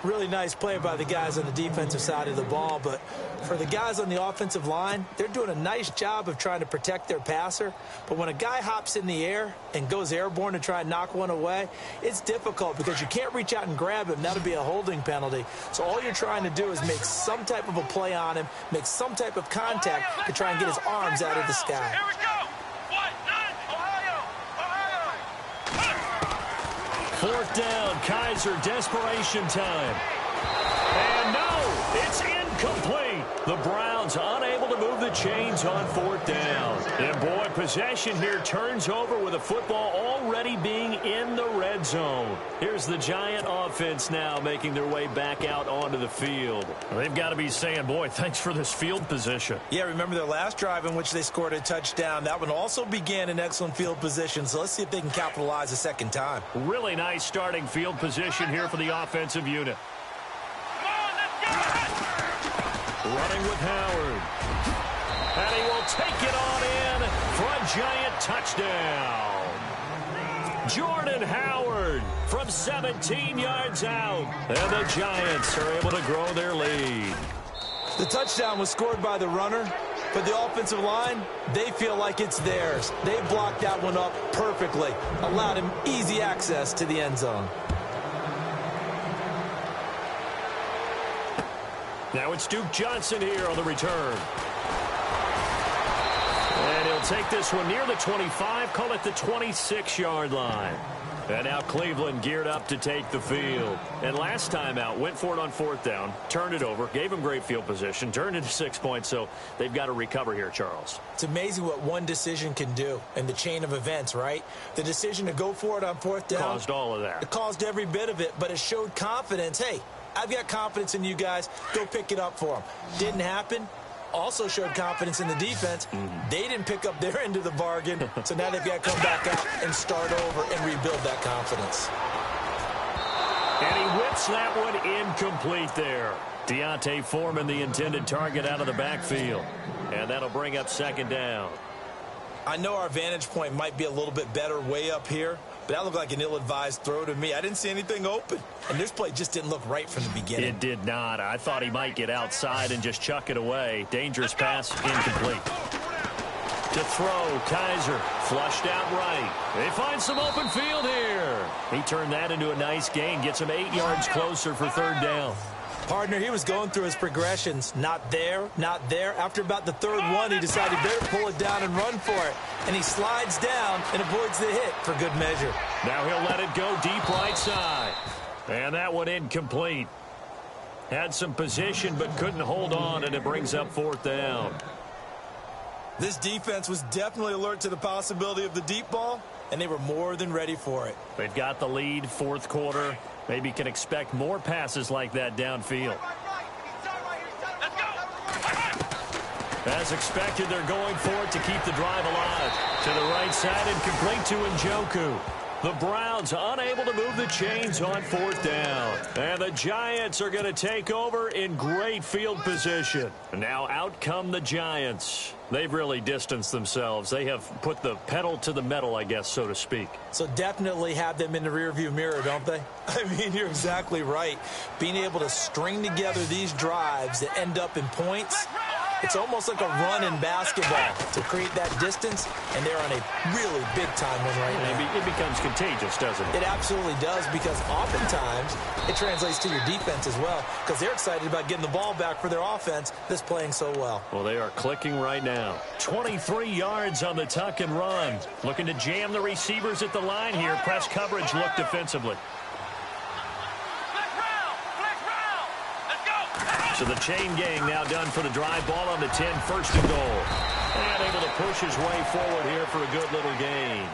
Really nice play by the guys on the defensive side of the ball, but for the guys on the offensive line, they're doing a nice job of trying to protect their passer. But when a guy hops in the air and goes airborne to try and knock one away, it's difficult because you can't reach out and grab him. That'll be a holding penalty. So all you're trying to do is make some type of a play on him, make some type of contact to try and get his arms out of the sky. Here we go. 4th down, Kaiser, desperation time. And no, it's incomplete. The Browns unable to move the chains on 4th down. And boy, possession here turns over with the football already being in the red zone. Here's the Giant offense now making their way back out onto the field. They've got to be saying, boy, thanks for this field position. Yeah, remember their last drive in which they scored a touchdown. That one also began in excellent field position, so let's see if they can capitalize a second time. Really nice starting field position here for the offensive unit. Running with Howard. And he will take it on in for a Giant touchdown. Jordan Howard from 17 yards out. And the Giants are able to grow their lead. The touchdown was scored by the runner, but the offensive line, they feel like it's theirs. They blocked that one up perfectly, allowed him easy access to the end zone. Now it's Duke Johnson here on the return. And he'll take this one near the 25, call it the 26-yard line. And now Cleveland geared up to take the field. And last time out, went for it on 4th down, turned it over, gave them great field position, turned into 6 points, so they've got to recover here, Charles. It's amazing what one decision can do in the chain of events, right? The decision to go for it on 4th down. Caused all of that. It caused every bit of it, but it showed confidence. Hey, I've got confidence in you guys. Go pick it up for them. Didn't happen. Also showed confidence in the defense. They didn't pick up their end of the bargain, so now they've got to come back out and start over and rebuild that confidence. And he whips that one incomplete there. Deontay Foreman, the intended target, out of the backfield. And that'll bring up 2nd down. I know our vantage point might be a little bit better way up here, but that looked like an ill-advised throw to me. I didn't see anything open, and this play just didn't look right from the beginning. It did not. I thought he might get outside and just chuck it away. Dangerous pass, incomplete. To throw, Kaiser, flushed out right. They find some open field here. He turned that into a nice gain, gets him 8 yards closer for 3rd down. Partner, he was going through his progressions. Not there, not there. After about the 3rd one, he decided he better pull it down and run for it. And he slides down and avoids the hit for good measure. Now he'll let it go deep right side. And that one incomplete. Had some position but couldn't hold on, and it brings up 4th down. This defense was definitely alert to the possibility of the deep ball, and they were more than ready for it. They've got the lead, 4th quarter. Maybe can expect more passes like that downfield. As expected, they're going for it to keep the drive alive. To the right side and complete to Njoku. The Browns unable to move the chains on 4th down. And the Giants are going to take over in great field position. Now out come the Giants. They've really distanced themselves. They have put the pedal to the metal, I guess, so to speak. So definitely have them in the rearview mirror, don't they? I mean, you're exactly right. Being able to string together these drives that end up in points, it's almost like a run in basketball to create that distance, and they're on a really big-time one right now. It becomes contagious, doesn't it? It absolutely does, because oftentimes it translates to your defense as well, because they're excited about getting the ball back for their offense that's playing so well. Well, they are clicking right now. 23 yards on the tuck and run. Looking to jam the receivers at the line here. Press coverage look defensively. So the chain gang now done for the drive. Ball on the 10, 1st and goal. And able to push his way forward here for a good little gain.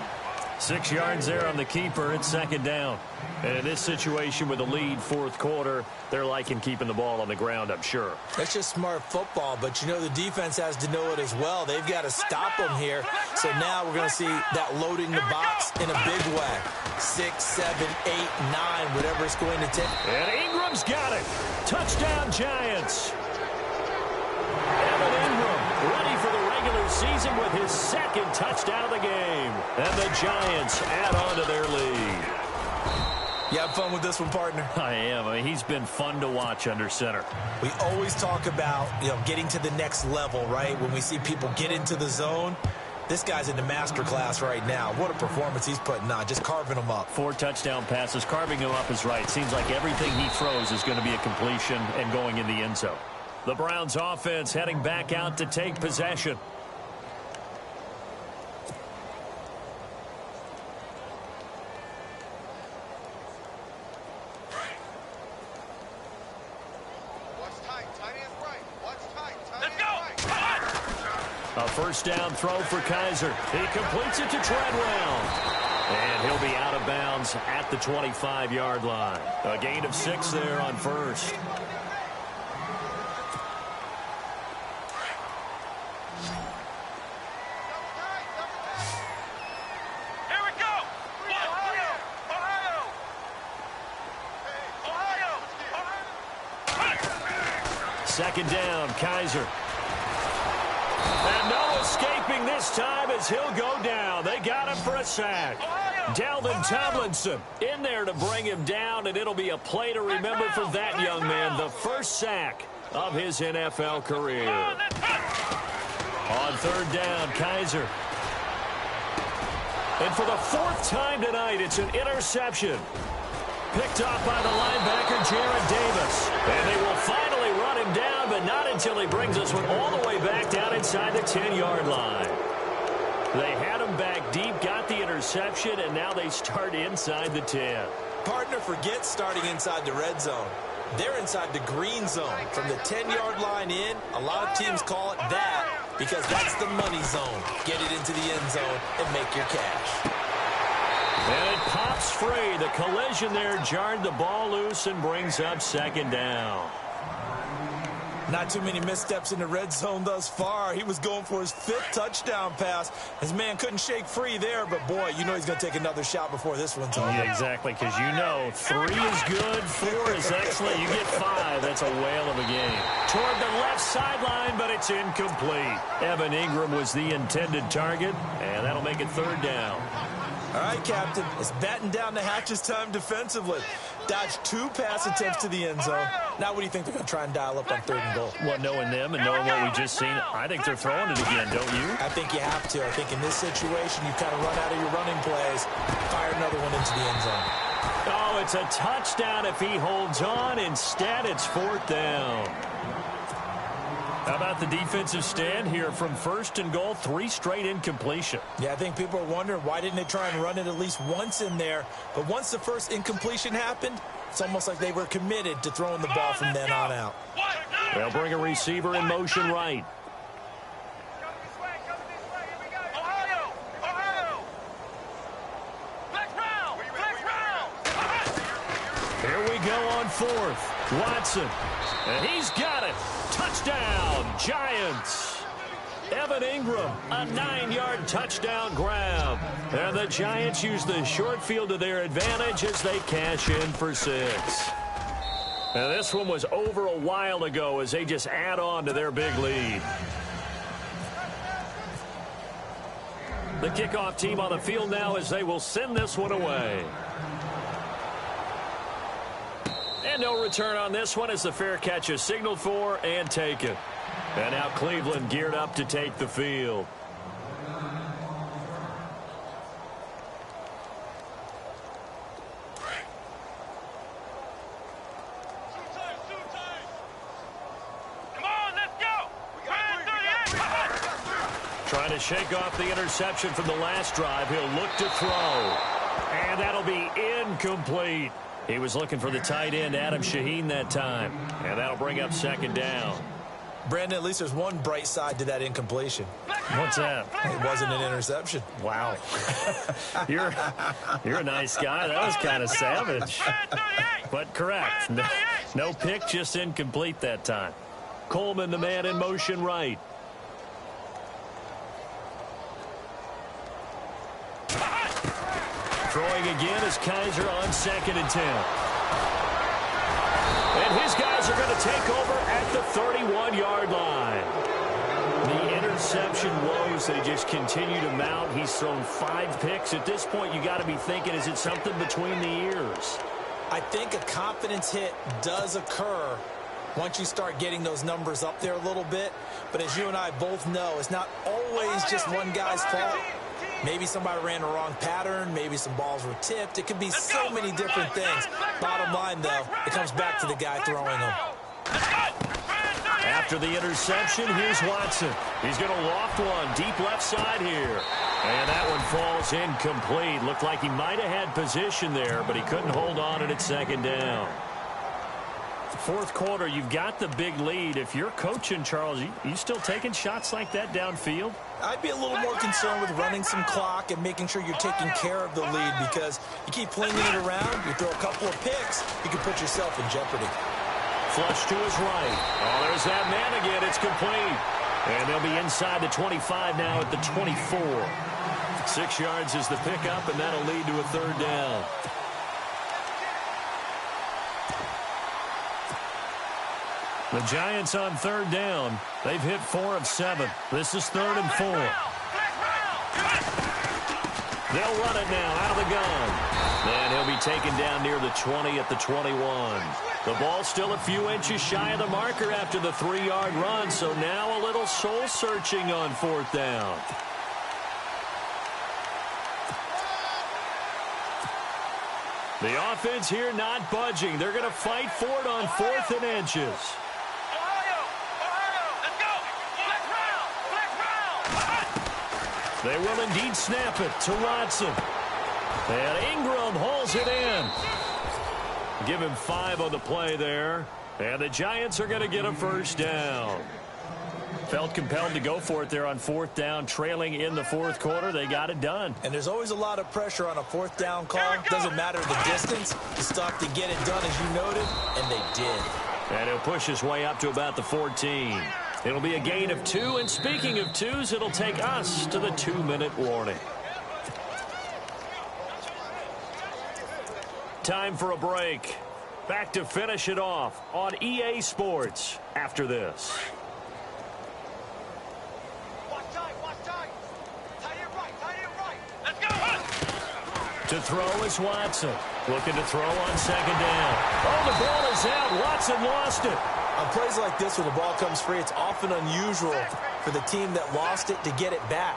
6 yards there on the keeper. It's 2nd down. And in this situation with a lead, 4th quarter, they're liking keeping the ball on the ground, I'm sure. That's just smart football, but you know the defense has to know it as well. They've got to stop them here. So now we're going to see that loading the box in a big way. 6, 7, 8, 9, whatever it's going to take. And Ingram's got it. Touchdown, Giants. Evan Ingram ready for the regular season with his 2nd touchdown of the game. And the Giants add on to their lead. You have fun with this one, partner? I am. I mean, he's been fun to watch under center. We always talk about, getting to the next level, right? When we see people get into the zone. This guy's in the master class right now. What a performance he's putting on, just carving them up. 4 touchdown passes. Carving him up is right. Seems like everything he throws is going to be a completion and going in the end zone. The Browns offense heading back out to take possession. A 1st down throw for Kaiser. He completes it to Treadwell. And he'll be out of bounds at the 25-yard line. A gain of 6 there on 1st. Here we go. Ohio. 2nd down, Kaiser. And no escaping this time as he'll go down. They got him for a sack. Dalvin Tomlinson in there to bring him down, and it'll be a play to remember for that young man. The 1st sack of his NFL career. On 3rd down, Kaiser. And for the 4th time tonight, it's an interception. Picked off by the linebacker, Jared Davis. And they will finally run him down, but not until he brings this one all the way back down inside the 10-yard line. They had him back deep, got the interception, and now they start inside the 10. Partner, forget starting inside the red zone. They're inside the green zone. From the 10-yard line in, a lot of teams call it that because that's the money zone. Get it into the end zone and make your cash. And it pops free. The collision there jarred the ball loose and brings up second down. Not too many missteps in the red zone thus far. He was going for his 5th touchdown pass. His man couldn't shake free there, but boy, you know he's going to take another shot before this one's over. Yeah, exactly, because you know 3 is good, 4 is excellent. You get 5. That's a whale of a game. Toward the left sideline, but it's incomplete. Evan Ingram was the intended target, and that'll make it 3rd down. All right, Captain, it's batten down the hatches time defensively. Dodged 2 pass attempts to the end zone. Now what do you think they're going to try and dial up on 3rd and goal? Well, knowing them and knowing what we just seen, I think they're throwing it again, don't you? I think you have to. I think in this situation, you kind of run out of your running plays, fire another one into the end zone. Oh, it's a touchdown if he holds on. Instead, it's 4th down. How about the defensive stand here from 1st and goal, 3 straight incompletion. Yeah, I think people are wondering why didn't they try and run it at least once in there. But once the first incompletion happened, it's almost like they were committed to throwing the ball from then on out. They'll bring a receiver in motion right. Here we go on 4th. Watson. And he's got it. Touchdown, Giants. Evan Ingram, a 9-yard touchdown grab. And the Giants use the short field to their advantage as they cash in for 6. And this one was over a while ago as they just add on to their big lead. The kickoff team on the field now as they will send this one away. And no return on this one as the fair catch is signaled for and taken. And now Cleveland geared up to take the field. Come on, let's go. Trying to shake off the interception from the last drive. He'll look to throw. And that'll be incomplete. He was looking for the tight end, Adam Shaheen, that time. And that'll bring up second down. Brandon, at least there's one bright side to that incompletion. What's that? It wasn't an interception. Wow. You're a nice guy. That was kind of savage. But correct. No pick, just incomplete that time. Coleman, the man in motion right. Throwing again is Kaiser on 2nd and 10. And his guys are going to take over at the 31-yard line. The interception woes, they just continue to mount. He's thrown 5 picks. At this point, you got to be thinking, is it something between the ears? I think a confidence hit does occur once you start getting those numbers up there a little bit. But as you and I both know, it's not always just one guy's fault. Maybe somebody ran the wrong pattern. Maybe some balls were tipped. It could be so many different things. Bottom line, though, it comes back to the guy throwing them. After the interception, here's Watson. He's going to loft one deep left side here. And that one falls incomplete. Looked like he might have had position there, but he couldn't hold on at its 2nd down. 4th quarter, you've got the big lead. If you're coaching, Charles, you still taking shots like that downfield? I'd be a little more concerned with running some clock and making sure you're taking care of the lead, because you keep flinging it around, you throw a couple of picks, you can put yourself in jeopardy. Flush to his right. Oh, there's that man again. It's complete. And they'll be inside the 25 now at the 24. 6 yards is the pickup, and that'll lead to a 3rd down. The Giants on 3rd down. They've hit 4 of 7. This is 3rd and 4. They'll run it now out of the gun. And he'll be taken down near the 20 at the 21. The ball's still a few inches shy of the marker after the 3-yard run, so now a little soul-searching on 4th down. The offense here not budging. They're going to fight for it on 4th and inches. They will indeed snap it to Watson. And Ingram hauls it in. Give him 5 on the play there. And the Giants are going to get a first down. Felt compelled to go for it there on 4th down, trailing in the 4th quarter. They got it done. And there's always a lot of pressure on a 4th down call. Doesn't matter the distance. You still have to get it done, as you noted, and they did. And he'll push his way up to about the 14. It'll be a gain of 2, and speaking of 2s, it'll take us to the 2-minute warning. Time for a break. Back to finish it off on EA Sports after this. To throw is Watson. Looking to throw on 2nd down. Oh, the ball is out. Watson lost it. On plays like this where the ball comes free, it's often unusual for the team that lost it to get it back.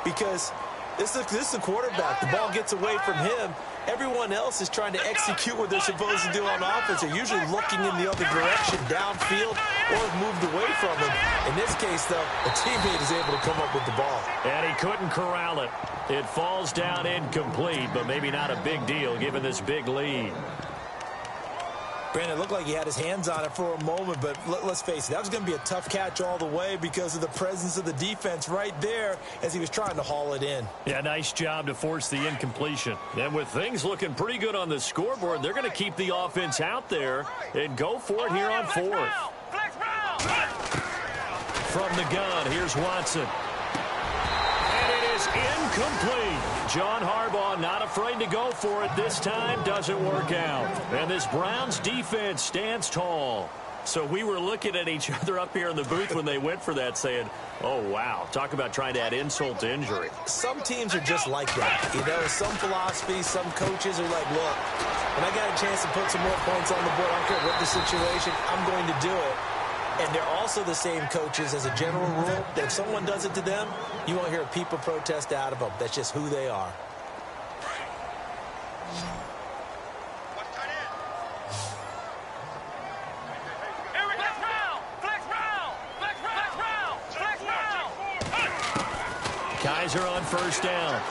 Because this is the quarterback. The ball gets away from him. Everyone else is trying to execute what they're supposed to do on offense. They're usually looking in the other direction, downfield, or have moved away from him. In this case, though, a teammate is able to come up with the ball. And he couldn't corral it. It falls down incomplete, but maybe not a big deal given this big lead. Brandon, it looked like he had his hands on it for a moment, but let's face it, that was going to be a tough catch all the way because of the presence of the defense right there as he was trying to haul it in. Yeah, nice job to force the incompletion. And with things looking pretty good on the scoreboard, they're going to keep the offense out there and go for it here on 4th. From the gun, here's Watson. And it is incomplete. John Harbaugh not afraid to go for it this time. Doesn't work out. And this Browns defense stands tall. So we were looking at each other up here in the booth when they went for that saying, oh, wow, talk about trying to add insult to injury. Some teams are just like that. You know, some philosophies, some coaches are like, look, when I got a chance to put some more points on the board, I don't care what the situation, I'm going to do it. And they're also the same coaches as a general rule that if someone does it to them, you won't hear a peep of protest out of them. That's just who they are. Kaiser on 1st down.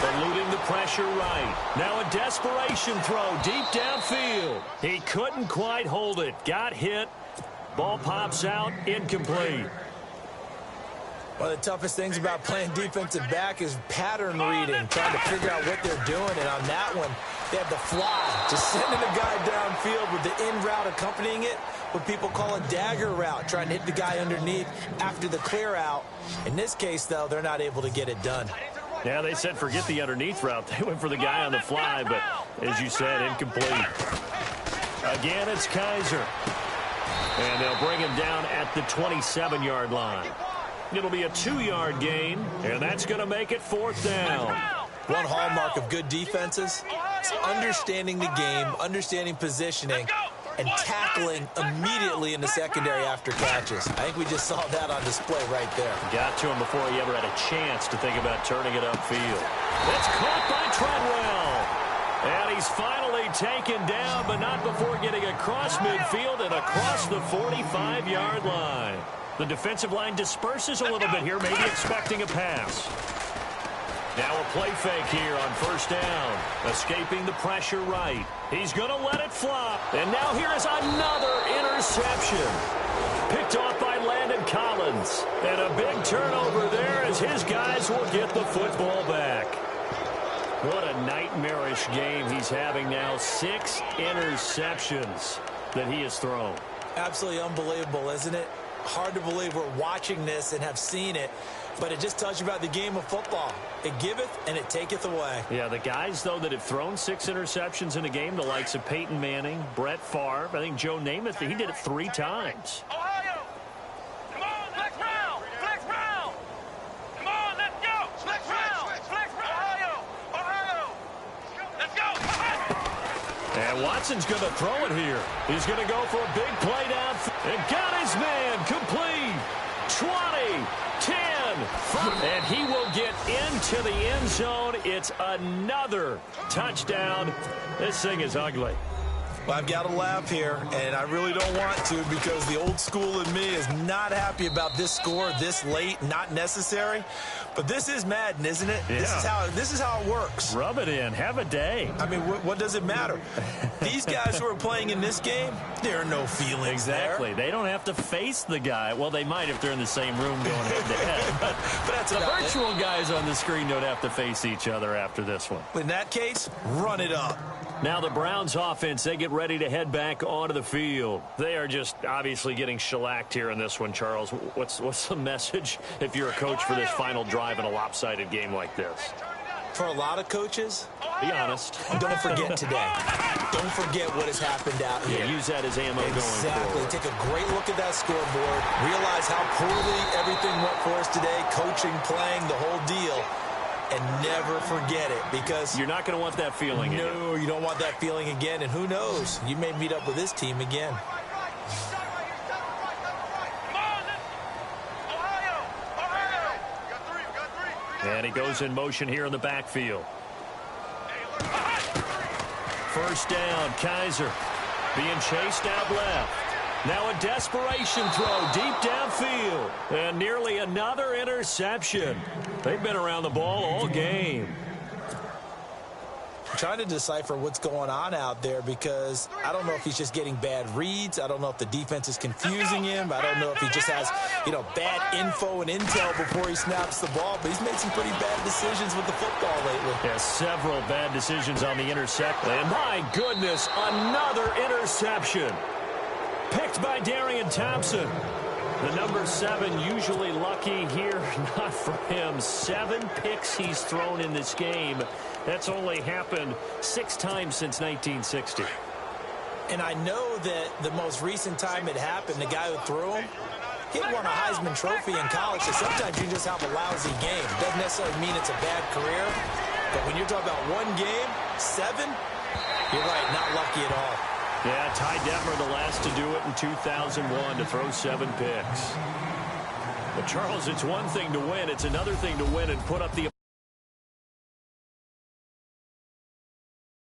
Eluding the pressure right. Now a desperation throw deep downfield. He couldn't quite hold it. Got hit. Ball pops out, incomplete. One of the toughest things about playing defensive back is pattern reading, trying to figure out what they're doing. And on that one, they had the fly, just sending a guy downfield with the in route accompanying it, what people call a dagger route, trying to hit the guy underneath after the clear out. In this case, though, they're not able to get it done. Yeah, they said forget the underneath route. They went for the guy on the fly, but as you said, incomplete. Again, it's Kaiser. And they'll bring him down at the 27-yard line. It'll be a 2-yard gain, and that's going to make it 4th down. One hallmark of good defenses is understanding the game, understanding positioning, and tackling immediately in the secondary after catches. I think we just saw that on display right there. Got to him before he ever had a chance to think about turning it upfield. It's caught by Treadwell. And he's finally taken down, but not before getting across midfield and across the 45-yard line. The defensive line disperses a little bit here, maybe expecting a pass. Now a play fake here on 1st down. Escaping the pressure right. He's going to let it flop. And now here is another interception. Picked off by Landon Collins. And a big turnover there as his guys will get the football back. What a nightmarish game he's having now. 6 interceptions that he has thrown. Absolutely unbelievable, isn't it? Hard to believe we're watching this and have seen it, but it just tells you about the game of football. It giveth and it taketh away. Yeah, the guys, though, that have thrown 6 interceptions in a game, the likes of Peyton Manning, Brett Favre, I think Joe Namath, he did it 3 times. Ohio! Come on, flex round! Flex round! Come on, let's go! Flex round! Flex round! Ohio! Let's go! And Watson's going to throw it here. He's going to go for a big play down. And got his man complete. 20, 10, 5. And he will get into the end zone. It's another touchdown. This thing is ugly. Well, I've got to laugh here, and I really don't want to because the old school in me is not happy about this score this late, not necessary. But this is Madden, isn't it? Yeah. This is how it works. Rub it in. Have a day. I mean, what does it matter? These guys who are playing in this game, there are no feelings Exactly. there. They don't have to face the guy. Well, they might if they're in the same room going head-to-head. But that's the about virtual guys on the screen don't have to face each other after this one. In that case, run it up. Now the Browns offense, they get ready to head back onto the field. They are just obviously getting shellacked here in this one, Charles. What's the message if you're a coach for this final drive in a lopsided game like this? For a lot of coaches, be honest. Don't forget today. Don't forget what has happened out here. Yeah, use that as ammo going Exactly. forward. Take a great look at that scoreboard. Realize how poorly everything went for us today. Coaching, playing, the whole deal. And never forget it, because you're not going to want that feeling again. No, you don't want that feeling again. And who knows? You may meet up with this team again. And he goes in motion here in the backfield. First down, Kaiser being chased out left. Now a desperation throw deep downfield. And nearly another interception. They've been around the ball all game. I'm trying to decipher what's going on out there, because I don't know if he's just getting bad reads. I don't know if the defense is confusing him. I don't know if he just has, bad info and intel before he snaps the ball. But he's made some pretty bad decisions with the football lately. Yeah, several bad decisions on the interception. And my goodness, another interception. Picked by Darian Thompson. The number 7 usually lucky here. Not for him. 7 picks he's thrown in this game. That's only happened 6 times since 1960. And I know that the most recent time it happened, the guy who threw him, he won a Heisman Trophy in college. So sometimes you just have a lousy game. Doesn't necessarily mean it's a bad career. But when you're talking about one game, 7, you're right, not lucky at all. Yeah, Ty Detmer, the last to do it in 2001, to throw 7 picks. But, Charles, it's one thing to win. It's another thing to win and put up the